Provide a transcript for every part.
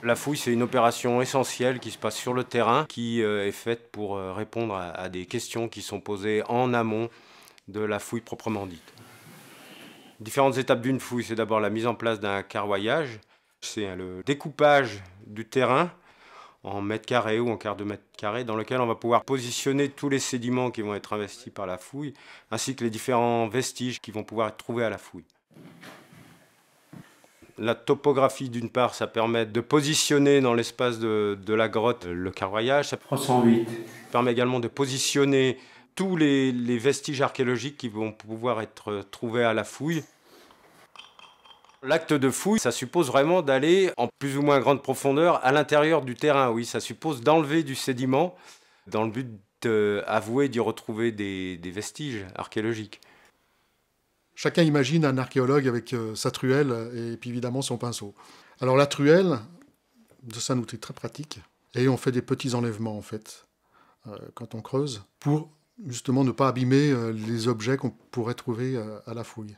La fouille, c'est une opération essentielle qui se passe sur le terrain, qui est faite pour répondre à des questions qui sont posées en amont de la fouille proprement dite. Différentes étapes d'une fouille, c'est d'abord la mise en place d'un carroyage, c'est le découpage du terrain en mètres carrés ou en quart de mètre carré, dans lequel on va pouvoir positionner tous les sédiments qui vont être investis par la fouille, ainsi que les différents vestiges qui vont pouvoir être trouvés à la fouille. La topographie, d'une part, ça permet de positionner dans l'espace de la grotte le carroyage. 308. Ça permet également de positionner tous les vestiges archéologiques qui vont pouvoir être trouvés à la fouille. L'acte de fouille, ça suppose vraiment d'aller en plus ou moins grande profondeur à l'intérieur du terrain. Oui, ça suppose d'enlever du sédiment dans le but d'avouer d'y retrouver des vestiges archéologiques. Chacun imagine un archéologue avec sa truelle et puis évidemment son pinceau. Alors la truelle, c'est un outil très pratique et on fait des petits enlèvements en fait quand on creuse pour justement ne pas abîmer les objets qu'on pourrait trouver à la fouille.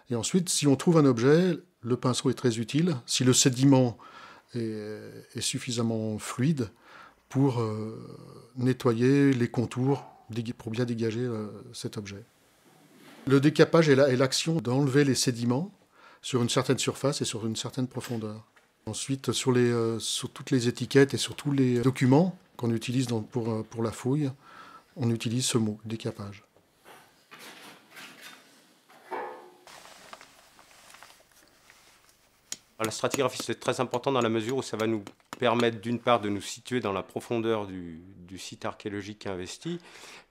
Et ensuite, si on trouve un objet, le pinceau est très utile si le sédiment est suffisamment fluide pour nettoyer les contours, pour bien dégager cet objet. Le décapage est l'action d'enlever les sédiments sur une certaine surface et sur une certaine profondeur. Ensuite, sur toutes les étiquettes et sur tous les documents qu'on utilise pour la fouille, on utilise ce mot, décapage. La stratigraphie, c'est très important dans la mesure où ça va nous permettre d'une part de nous situer dans la profondeur du site archéologique investi,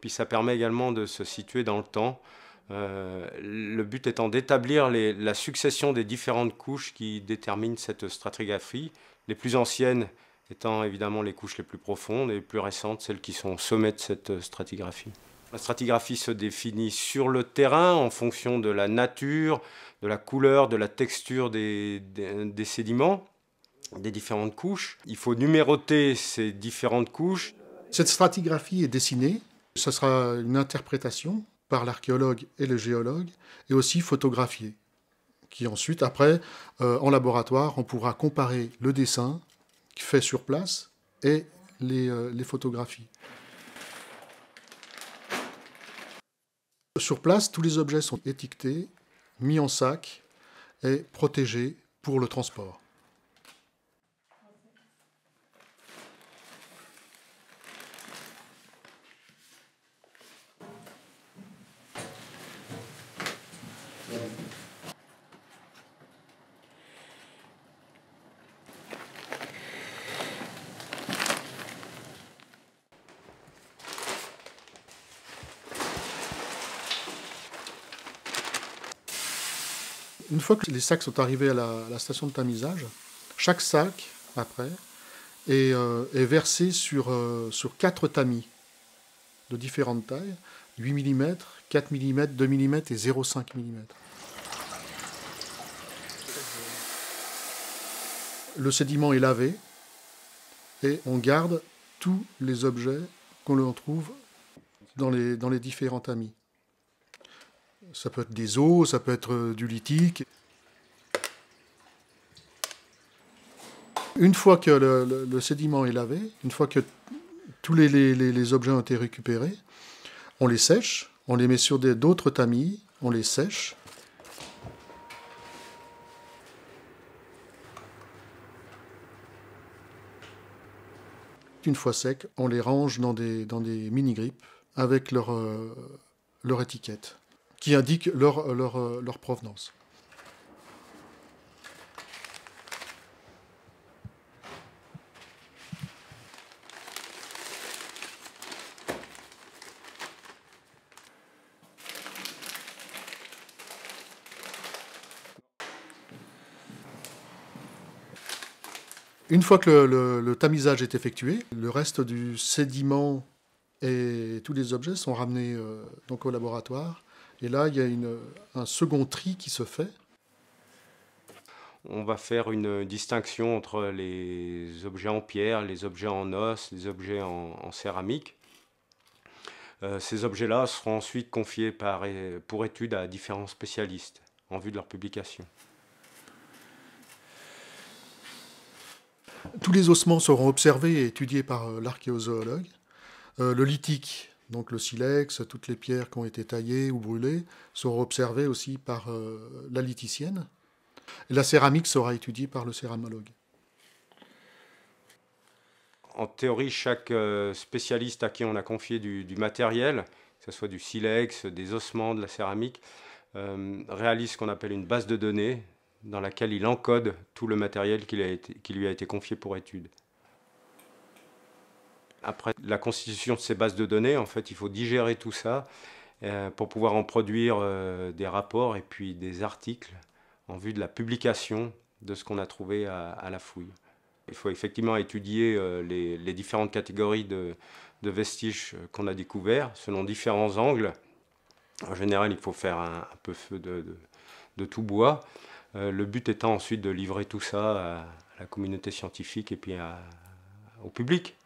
puis ça permet également de se situer dans le temps. Le but étant d'établir la succession des différentes couches qui déterminent cette stratigraphie, les plus anciennes étant évidemment les couches les plus profondes et les plus récentes, celles qui sont au sommet de cette stratigraphie. La stratigraphie se définit sur le terrain en fonction de la nature, de la couleur, de la texture des sédiments, des différentes couches. Il faut numéroter ces différentes couches. Cette stratigraphie est dessinée, ce sera une interprétation par l'archéologue et le géologue, et aussi photographiée, qui ensuite, après, en laboratoire, on pourra comparer le dessin fait sur place et les photographies. Sur place, tous les objets sont étiquetés, mis en sac et protégés pour le transport. Une fois que les sacs sont arrivés à la station de tamisage, chaque sac, après, est versé sur 4 tamis de différentes tailles, 8 mm, 4 mm, 2 mm et 0,5 mm. Le sédiment est lavé et on garde tous les objets qu'on trouve dans les différents tamis. Ça peut être des os, ça peut être du lithique. Une fois que le sédiment est lavé, une fois que tous les objets ont été récupérés, on les sèche, on les met sur d'autres tamis, on les sèche. Une fois secs, on les range dans des mini-grippes avec leur étiquette, qui indique leur provenance. Une fois que le tamisage est effectué, le reste du sédiment et tous les objets sont ramenés donc au laboratoire. Et là, il y a un second tri qui se fait. On va faire une distinction entre les objets en pierre, les objets en os, les objets en céramique. Ces objets-là seront ensuite confiés pour étude à différents spécialistes en vue de leur publication. tous les ossements seront observés et étudiés par l'archéozoologue. Le lithique, donc le silex, toutes les pierres qui ont été taillées ou brûlées, seront observées aussi par la lithicienne. Et la céramique sera étudiée par le céramologue. En théorie, chaque spécialiste à qui on a confié du matériel, que ce soit du silex, des ossements, de la céramique, réalise ce qu'on appelle une base de données dans laquelle il encode tout le matériel qui lui a été confié pour étude. Après la constitution de ces bases de données, en fait, il faut digérer tout ça pour pouvoir en produire des rapports et puis des articles en vue de la publication de ce qu'on a trouvé à la fouille. Il faut effectivement étudier les différentes catégories de vestiges qu'on a découverts selon différents angles. En général, il faut faire un peu feu de tout bois. Le but étant ensuite de livrer tout ça à la communauté scientifique et puis au public.